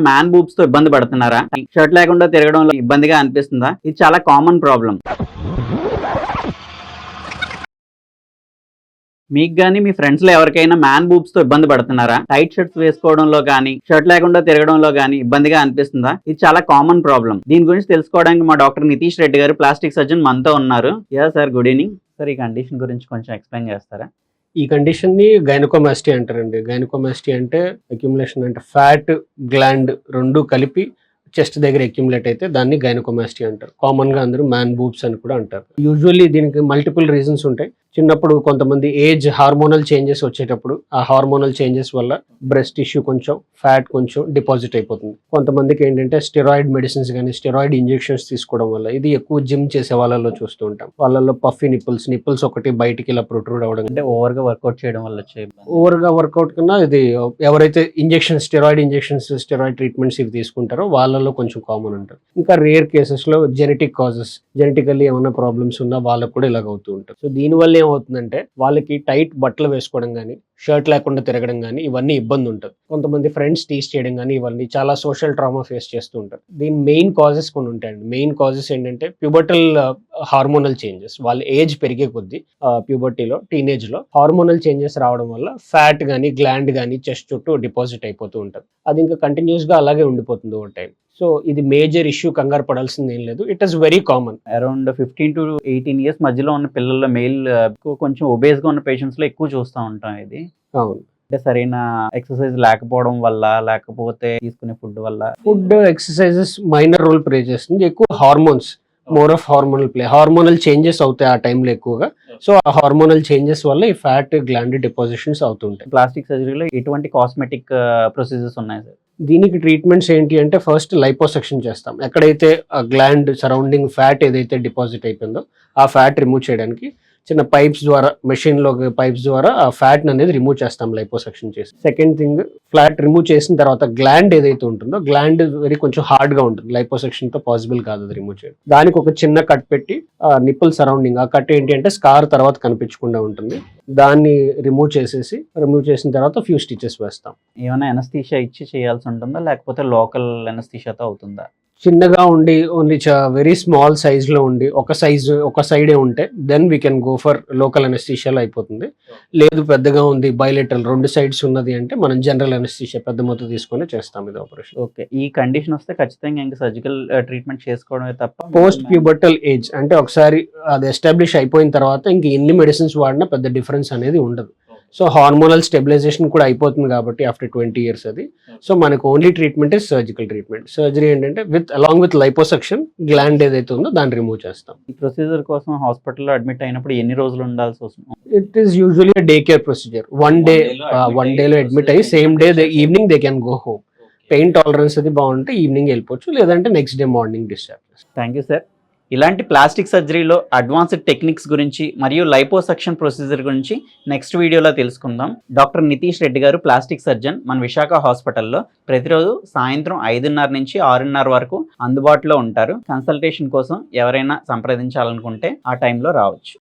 Man boobs తో ఇబ్బంది పడుతున్నారా? షర్ట్ లేకుండా తిరగడంలో ఇబ్బందిగా అనిపిస్తుందా? ఇది చాలా కామన్ ప్రాబ్లం. మీకు గానీ మీ ఫ్రెండ్స్ లో ఎవరికైనా మ్యాన్ బూబ్స్ తో ఇబ్బంది పడుతున్నారా? టైట్ షర్ట్స్ వేసుకోవడంలో గానీ షర్ట్ లేకుండా తిరగడంలో గానీ ఇబ్బందిగా అనిపిస్తుందా? ఇది చాలా కామన్ ప్రాబ్లం. దీని గురించి తెలుసుకోవడానికి మా డాక్టర్ నితీష్ రెడ్డి గారు, ప్లాస్టిక్ సర్జన్ మనతో ఉన్నారు. Yeah sir, good evening sir. ఈ కండిషన్ గురించి కొంచెం ఎక్స్ప్లెయిన్ చేస్తారా? ఈ కండిషన్ని గైనకోమాస్టీ అంటారండి. గైనకోమాస్టీ అంటే అక్యుములేషన్, అంటే ఫ్యాట్ గ్లాండ్ రెండు కలిపి చెస్ట్ దగ్గర అక్యుములేట్ అయితే దాన్ని గైనకోమాస్టీ అంటారు. కామన్ గా అందరూ మ్యాన్ బూబ్స్ అని కూడా అంటారు. యూజువల్లీ దీనికి మల్టిపుల్ రీజన్స్ ఉంటాయి. చిన్నప్పుడు కొంతమంది ఏజ్ హార్మోనల్ చేంజెస్ వచ్చేటప్పుడు ఆ హార్మోనల్ చేంజెస్ వల్ల బ్రెస్ట్ టిష్యూ కొంచెం ఫ్యాట్ కొంచెం డిపాజిట్ అయిపోతుంది. కొంతమందికి ఏంటంటే స్టెరాయిడ్ మెడిసిన్స్ కానీ స్టెరాయిడ్ ఇంజెక్షన్స్ తీసుకోవడం వల్ల, ఇది ఎక్కువ జిమ్ చేసే వాళ్ళలో చూస్తూ ఉంటాం. వాళ్ళలో పఫీ నిప్పుల్స్ ఒకటి బయటికి ఇలా ప్రొట్రూడ్ అవ్వడం, అంటే ఓవర్ గా వర్కౌట్ చేయడం వల్ల వచ్చే ఓవర్ గా వర్కౌట్ కన్నా ఇది ఎవరైతే స్టెరాయిడ్ ఇంజెక్షన్స్ స్టెరాయిడ్ ట్రీట్మెంట్స్ ఇవి తీసుకుంటారో వాళ్ళలో కొంచెం కామన్ ఉంటుంది. ఇంకా రేర్ కేసెస్ లో జెనెటిక్ కాజెస్, జెనెటికల్లీ ఏమైనా ప్రాబ్లమ్స్ ఉన్నా వాళ్ళకు కూడా ఇలాగ అవుతూ ఉంటుంది. సో దీనివల్ల ఏమవుతుందంటే వాళ్ళకి టైట్ బట్టలు వేసుకోవడం కానీ షర్ట్ లేకుండా తిరగడం కానీ ఇవన్నీ ఇబ్బంది ఉంటుంది. కొంతమంది ఫ్రెండ్స్ టీస్ చేయడం కానీ ఇవన్నీ చాలా సోషల్ ట్రామా ఫేస్ చేస్తూ ఉంటారు. దీని మెయిన్ కాజెస్ కొన్ని ఉంటాయండి. మెయిన్ కాజెస్ ఏంటంటే ప్యూబర్టల్ హార్మోనల్ చేంజెస్. వాళ్ళ ఏజ్ పెరిగే కొద్దీ ప్యూబర్టీలో టీనేజ్ లో హార్మోనల్ చేంజెస్ రావడం వల్ల ఫ్యాట్ కానీ గ్లాండ్ కానీ చెస్ట్ చుట్టూ డిపాజిట్ అయిపోతూ ఉంటుంది. అది ఇంకా కంటిన్యూస్ గా అలాగే ఉండిపోతుంది ఓవర్ టైం. సో ఇది మేజర్ ఇష్యూ, కంగారు పడాల్సింది ఏం లేదు. It is very common. Around 15 to 18 years మధ్యలో ఉన్న పిల్లల్లో మెయిల్ కొంచెం ఒబేస్ గా ఉన్న పేషెంట్స్ లో ఎక్కువ చూస్తూ ఉంటాం. ఇది అవును. అంటే సరైన ఎక్సర్సైజ్ లేకపోవడం వల్ల, లేకపోతే తీసుకునే ఫుడ్ వల్ల? Food, exercises minor role play చేస్తుంది. ఎక్కువ hormones, more of hormonal play. Hormonal changes అవుతాయి ఆ టైంలో ఎక్కువగా. సో ఆ హార్మోనల్ చేంజెస్ వల్ల ఈ ఫ్యాట్ గ్లాండ్ డిపాజిషన్స్ అవుతుంటాయి. ప్లాస్టిక్ సర్జరీలో ఎటువంటి కాస్మెటిక్ ప్రొసీజర్స్ ఉన్నాయి సార్? దీనికి ట్రీట్మెంట్స్ ఏంటి అంటే, ఫస్ట్ లైపోసెక్షన్ చేస్తాం. ఎక్కడైతే గ్లాండ్ సరౌండింగ్ ఫ్యాట్ ఏదైతే డిపాజిట్ అయిపోయిందో ఆ ఫ్యాట్ రిమూవ్ చేయడానికి చిన్న పైప్స్ ద్వారా, మెషిన్లో పైప్స్ ద్వారా ఆ ఫ్యాట్ అనేది రిమూవ్ చేస్తాం లైపోసెక్షన్ చేసి. సెకండ్ థింగ్, ఫ్లాట్ రిమూవ్ చేసిన తర్వాత గ్లాండ్ ఏదైతే ఉంటుందో గ్లాండ్ కొంచెం హార్డ్ గా ఉంటుంది. లైపోసెక్షన్ తో పాసిబుల్ కాదు అది రిమూవ్ చేయడం. దానికి ఒక చిన్న కట్ పెట్టి నిప్పుల్ సరౌండింగ్, ఆ కట్ ఏంటి అంటే స్కార్ తర్వాత కనిపించకుండా ఉంటుంది, దాన్ని రిమూవ్ చేసిన తర్వాత ఫ్యూ స్టిచెస్ వేస్తాం. ఏమైనా ఎనస్థీషియా ఇచ్చి చేయాల్సి ఉంటుందా, లేకపోతే లోకల్ ఎనస్థీషియాతో అవుతుందా? చిన్నగా ఉండి ఓన్లీ వెరీ స్మాల్ సైజ్ లో ఉండి ఒక సైడే ఉంటే then we can go for local అనెస్థీషియాలో అయిపోతుంది. లేదు పెద్దగా ఉంది, బైలేటరల్ రెండు సైడ్స్ ఉన్నది అంటే మనం జనరల్ అనెస్థీషియా పెద్ద మొత్తం తీసుకొని చేస్తాం ఇది ఆపరేషన్. ఓకే. ఈ కండిషన్ వస్తే ఖచ్చితంగా ఇంకా సర్జికల్ ట్రీట్మెంట్ చేసుకోవడమే తప్ప పోస్ట్ ప్యూబర్టల్ ఏజ్ అంటే ఒకసారి అది ఎస్టాబ్లిష్ అయిపోయిన తర్వాత ఇంక ఎన్ని మెడిసిన్స్ వాడినా పెద్ద డిఫరెన్స్ అనేది ఉండదు. సో హార్మోనల్ స్టెబిలైజేషన్ కూడా అయిపోతుంది కాబట్టి ఆఫ్టర్ 20 years అది. సో మనకు only treatment is surgical treatment. Surgery ఏంటంటే అలాంగ్ విత్ లైపోసెక్షన్ గ్లాండ్ ఏదైతే ఉందో దాన్ని రిమూవ్ చేస్తాం. ఈ ప్రొసీజర్ కోసం హాస్పిటల్లో అడ్మిట్ అయినప్పుడు ఎన్ని రోజులు ఉండాల్సి వస్తుంది? It is usually day care procedure. One డేలో అడ్మిట్ అయ్యి same day evening they can go home. Pain tolerance అది బాగుంటే ఈవినింగ్ వెళ్ళిపోవచ్చు, లేదంటే next day morning discharge. Thank you sir. ఇలాంటి ప్లాస్టిక్ సర్జరీలో అడ్వాన్స్డ్ టెక్నిక్స్ గురించి మరియు లైపోసెక్షన్ ప్రొసీజర్ గురించి నెక్స్ట్ వీడియోలో తెలుసుకుందాం. డాక్టర్ నితీష్ రెడ్డి గారు, ప్లాస్టిక్ సర్జన్, మన విశాఖ హాస్పిటల్లో ప్రతిరోజు సాయంత్రం 5:30 నుంచి 6:30 వరకు అందుబాటులో ఉంటారు. కన్సల్టేషన్ కోసం ఎవరైనా సంప్రదించాలనుకుంటే ఆ టైంలో రావచ్చు.